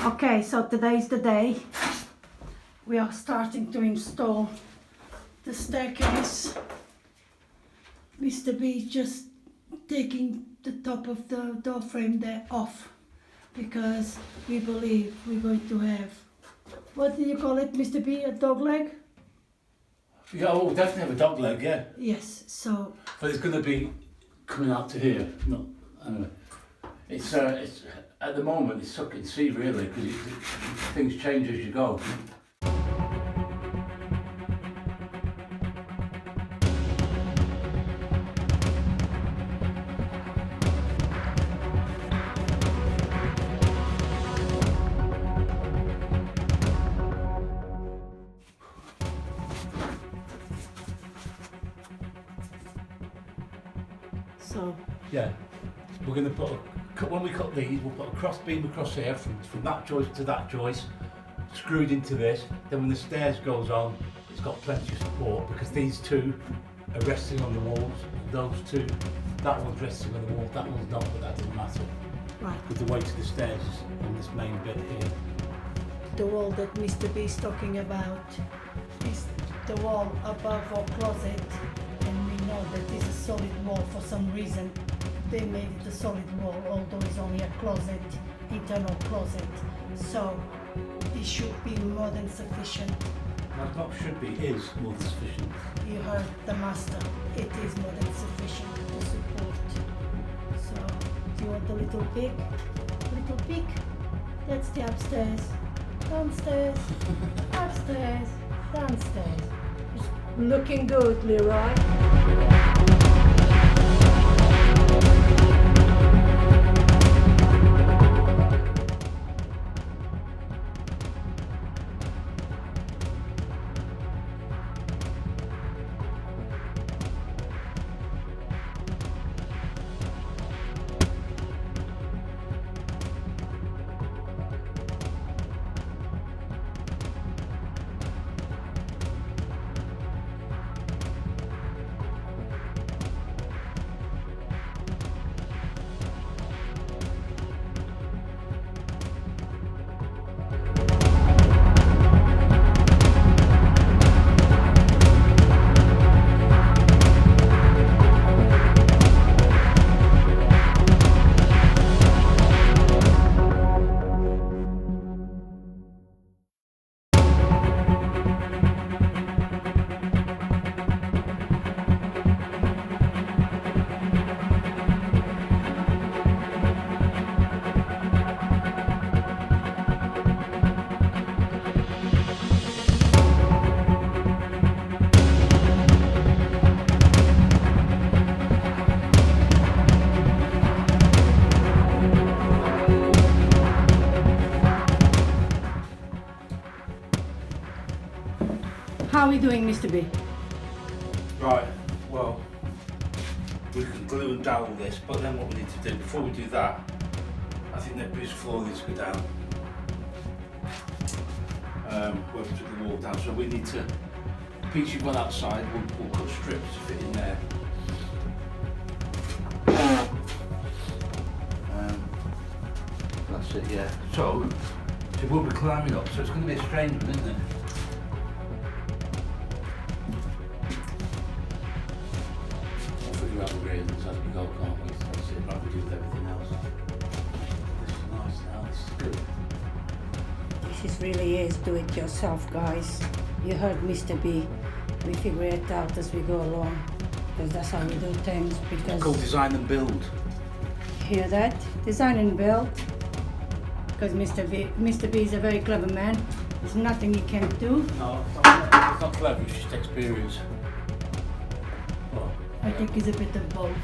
Okay, so today's the day. We are starting to install the staircase. Mr. B just taking the top of the door frame there off because we believe we're going to have, what do you call it, Mr. B, a dog leg? Yeah, we'll definitely have a dog leg, yeah. Yes, so... But it's going to be coming out to here. No, anyway. It's at the moment, it's suck and see really, because things change as you go. So... Yeah, we're going to put, when we cut these, we'll put a cross beam across here from that joist to that joist, screwed into this. Then when the stairs goes on, it's got plenty of support because these two are resting on the walls. Those two, that one's resting on the wall, that one's not, but that doesn't matter. Right. Because the weight of the stairs is on this main bit here. The wall that Mr. B is talking about is the wall above our closet, and we know that it's a solid wall for some reason. They made it a solid wall, although it's only a closet, internal closet. So it should be more than sufficient. Not should be, is more than sufficient. You heard the master. It is more than sufficient to support. So do you want a little peek? Little peek? That's the upstairs. Downstairs. Upstairs. Downstairs. It's looking good, Leroy. How are we doing, Mr. B? Right, well, we can glue and dowel this, but then what we need to do, before we do that, I think that bridge floor needs to go down. Where we took the wall down, so we need to, the piece you've got outside, we'll cut strips to fit in there. That's it, yeah. So we'll be climbing up, so it's going to be a strange one, isn't it? We'll figure out the railings as we go, can't we? That's it, like we do with everything else. This is nice now, this is good. This really is do-it-yourself, guys. You heard Mr. B. We figure it out as we go along, because that's how we do things. Because It's called design and build. hear that? Design and build. Because Mr. B is a very clever man. There's nothing he can't do. No, it's not clever, it's just experience. Well, I think he's a bit of both.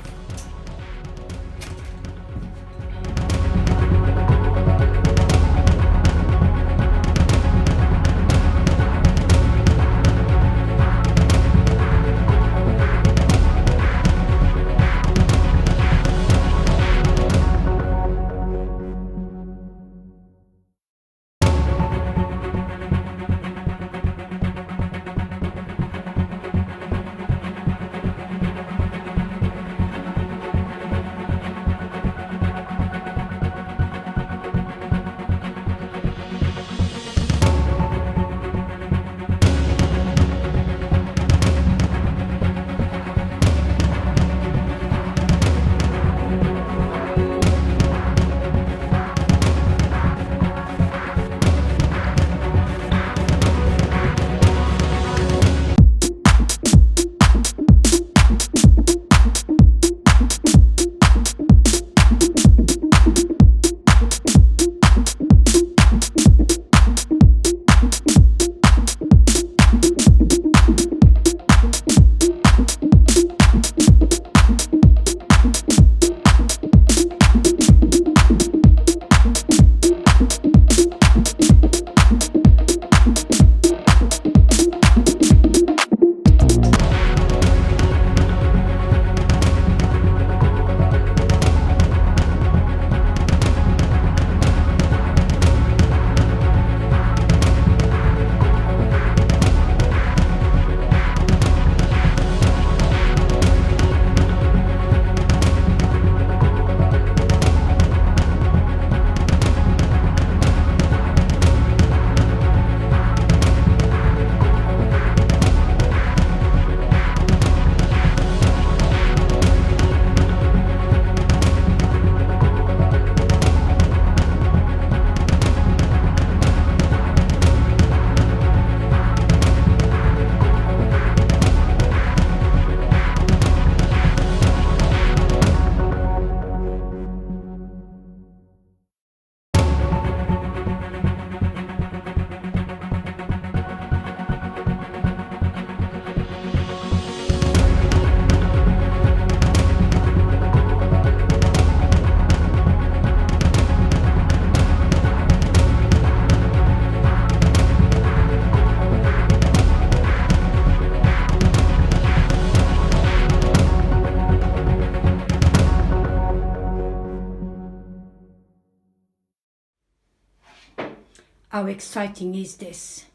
how exciting is this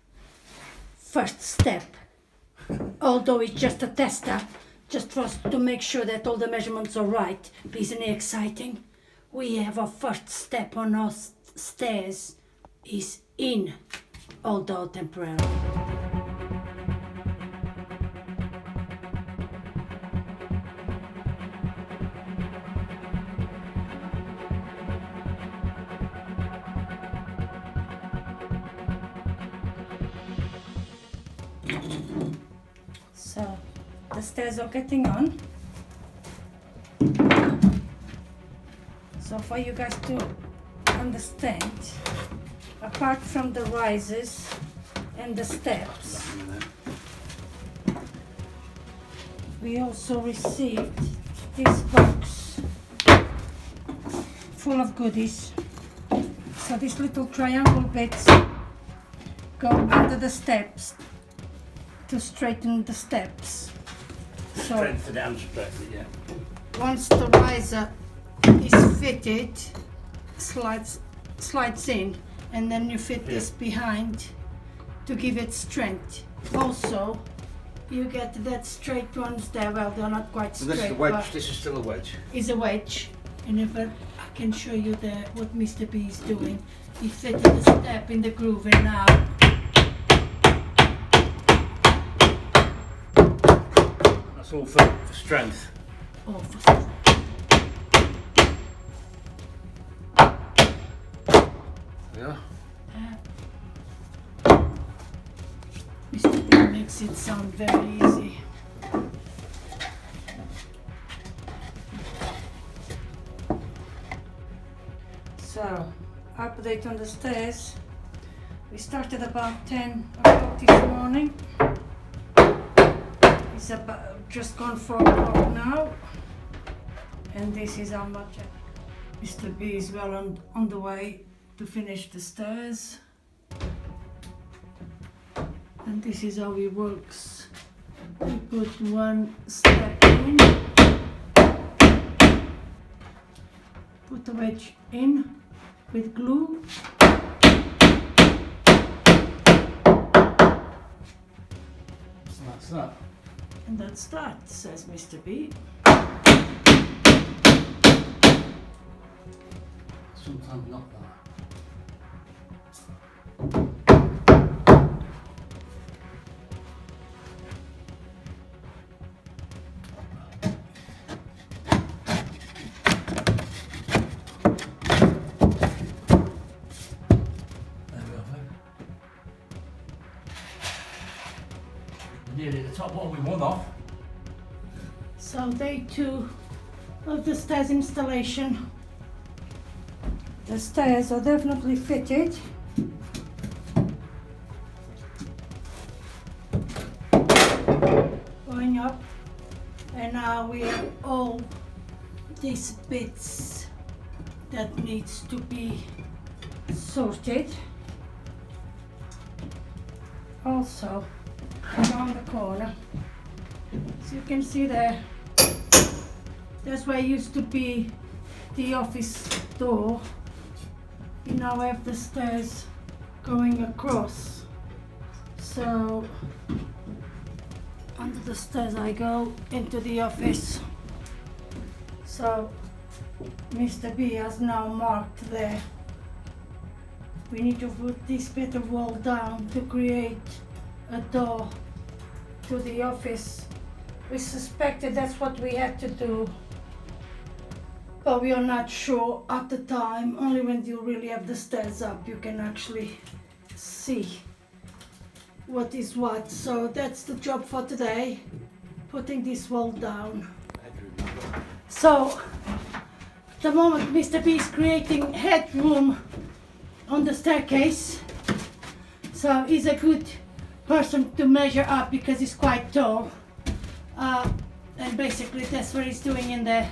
first step. Although it's just a tester, just for us to make sure that all the measurements are right. But isn't it exciting? We have a first step on our stairs is in, although temporarily. So the stairs are getting on. So for you guys to understand, apart from the rises and the steps, we also received this box full of goodies. So these little triangle bits go under the steps to straighten the steps. So Strengthen it and strengthen it, yeah. once the riser is fitted, slides in, and then you fit this behind to give it strength. Also, you get that straight ones there. Well, they're not quite So straight. this is a wedge. But This is still a wedge. is a wedge, and if I can show you what Mr. B is doing. He fitted the step in the groove, and now That's all for strength. oh, for some. Yeah. Mr. B makes it sound very easy. So, update on the stairs. We started about 10 o'clock this morning. It's about just gone 4 o'clock now. And this is how much Mr. B is well on the way to finish the stairs. And this is how it works. We put one step in, put the wedge in with glue, So that's that. and that's that, says Mr. B. Sometimes not that. Nearly at the top one we won off. So day 2 of the stairs installation. The stairs are definitely fitted. Going up, and now we have all these bits that needs to be sorted. Also, around the corner, so you can see there, that's where used to be the office door. You now have the stairs going across, so under the stairs I go into the office. So Mr. B has now marked there. We need to put this bit of wall down to create a door to the office. We suspected that's what we had to do, but we are not sure at the time. Only when you really have the stairs up you can actually see what is what. So that's the job for today, putting this wall down. So at the moment Mr. B is creating headroom on the staircase, so he's a good person to measure up because he's quite tall, and basically that's what he's doing in there.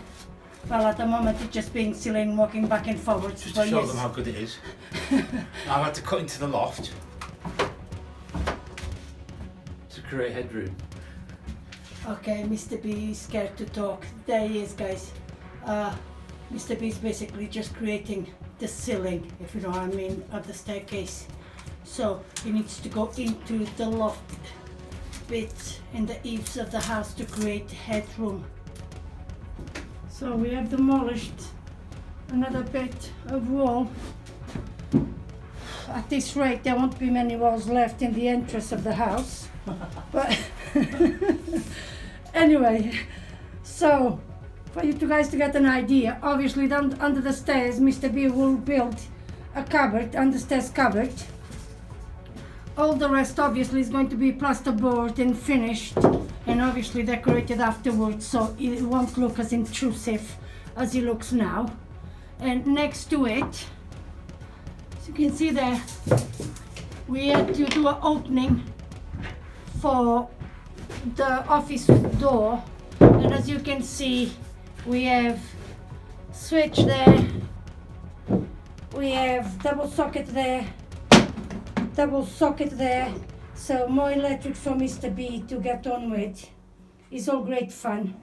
Well, at the moment it's just being silly and walking back and forwards. Just to show them how good it is. I've had to cut into the loft to create headroom. Okay, Mr. B is scared to talk. There he is, guys. Mr. B is basically just creating the ceiling, if you know what I mean, of the staircase. so he needs to go into the loft bit in the eaves of the house to create headroom. So we have demolished another bit of wall. At this rate there won't be many walls left in the entrance of the house. But anyway, so for you two guys to get an idea, obviously down under the stairs Mr. B will build a cupboard, understairs cupboard. All the rest obviously is going to be plasterboard and finished and obviously decorated afterwards, so it won't look as intrusive as it looks now. And next to it, as you can see there, we had to do an opening for the office door, and as you can see we have switch there, we have double socket there, double socket there, so more electric for Mr. B to get on with. It's all great fun.